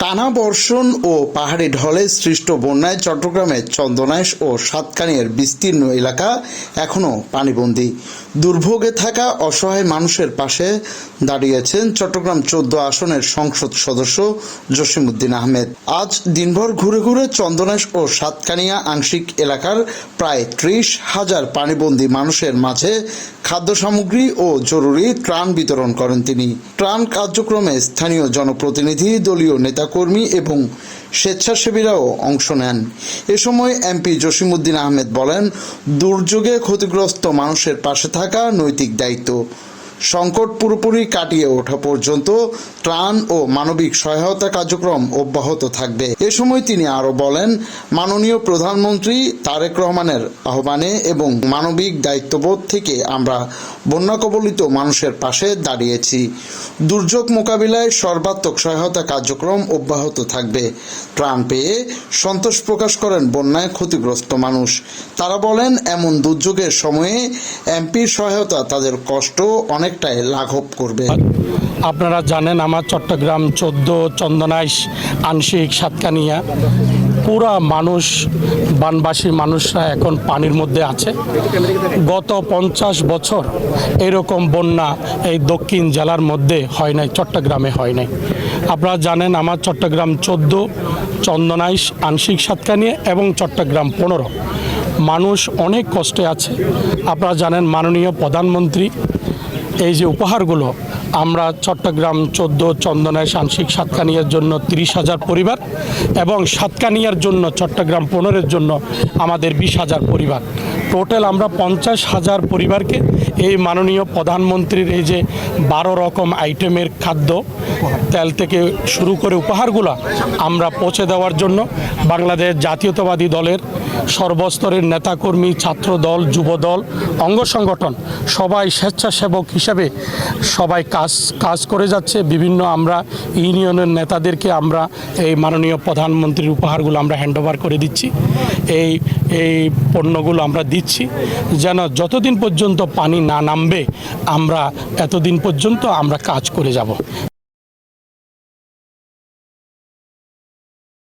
টানা বর্ষণ ও পাহাড়ি ঢলে সৃষ্ট বন্যায় চট্টগ্রামের চন্দনাইশ ও সাতকানিয়ার বিস্তীর্ণ এলাকা এখনও পানিবন্দী। দুর্ভোগে থাকা অসহায় মানুষের পাশে দাঁড়িয়েছেন চট্টগ্রাম 14 আসনের সংসদ সদস্য জসিমউদ্দিন আহমেদ। আজ দিনভর ঘুরে ঘুরে চন্দনাইশ ও সাতকানিয়া আংশিক এলাকার প্রায় 30,000 পানিবন্দী মানুষের মাঝে খাদ্য সামগ্রী ও জরুরি ত্রাণ বিতরণ করেন তিনি। ত্রাণ কার্যক্রমে স্থানীয় জনপ্রতিনিধি, দলীয় নেতাকর্মী এবং স্বেচ্ছাসেবীরাও অংশ নেন। এ সময় এমপি জসিমউদ্দিন আহমেদ বলেন, দুর্যোগে ক্ষতিগ্রস্ত মানুষের পাশে থাকা নৈতিক দায়িত্ব। সংকট পুরোপুরি কাটিয়ে ওঠা পর্যন্ত ত্রাণ ও মানবিক সহায়তা কার্যক্রম অব্যাহত থাকবে। এ সময় তিনি আরও বলেন, মাননীয় প্রধানমন্ত্রী তারেক রহমানের আহ্বানে এবং মানবিক দায়িত্ববোধ থেকে আমরা বন্যা কবলিত মানুষের পাশে দাঁড়িয়েছি। দুর্যোগ মোকাবিলায় সর্বাত্মক সহায়তা কার্যক্রম অব্যাহত থাকবে। ত্রাণ পেয়ে সন্তোষ প্রকাশ করেন বন্যায় ক্ষতিগ্রস্ত মানুষ। তারা বলেন, এমন দুর্যোগের সময়ে এমপির সহায়তা তাদের কষ্ট অনেকটাই লাঘব করবে। আপনারা জানেন, আমার চট্টগ্রাম 14 চন্দনাইশ আংশিক সাতকানিয়া পুরা মানুষ, বানবাসী মানুষরা এখন পানির মধ্যে আছে। গত 50 বছর এরকম বন্যা এই দক্ষিণ জেলার মধ্যে হয় নাই, চট্টগ্রামে হয় নাই। আপনারা জানেন, আমার চট্টগ্রাম 14 চন্দনাইশ আংশিক সাতকানিয়া এবং চট্টগ্রাম 15 মানুষ অনেক কষ্টে আছে। আপনারা জানেন, মাননীয় প্রধানমন্ত্রী এই যে উপহারগুলো আমরা চট্টগ্রাম 14 চন্দনাইশ আংশিক সাতকানিয়ার জন্য 30,000 পরিবার এবং সাতকানিয়ার জন্য চট্টগ্রাম 15-এর জন্য আমাদের 20,000 পরিবার, টোটাল আমরা 50,000 পরিবারকে এই মাননীয় প্রধানমন্ত্রীর এই যে 12 রকম আইটেমের খাদ্য, তেল থেকে শুরু করে উপহারগুলো আমরা পৌঁছে দেওয়ার জন্য বাংলাদেশ জাতীয়তাবাদী দলের সর্বস্তরের নেতাকর্মী, ছাত্র দল, যুব দল, অঙ্গ সংগঠন সবাই স্বেচ্ছাসেবক হিসাবে সবাই কাজ করে যাচ্ছে। বিভিন্ন আমরা ইউনিয়নের নেতাদেরকে আমরা এই মাননীয় প্রধানমন্ত্রীর উপহারগুলো আমরা হ্যান্ডওভার করে দিচ্ছি। এই পণ্যগুলো আমরা দিচ্ছি যেন যতদিন পর্যন্ত পানি না নামবে আমরা এতদিন পর্যন্ত আমরা কাজ করে যাব।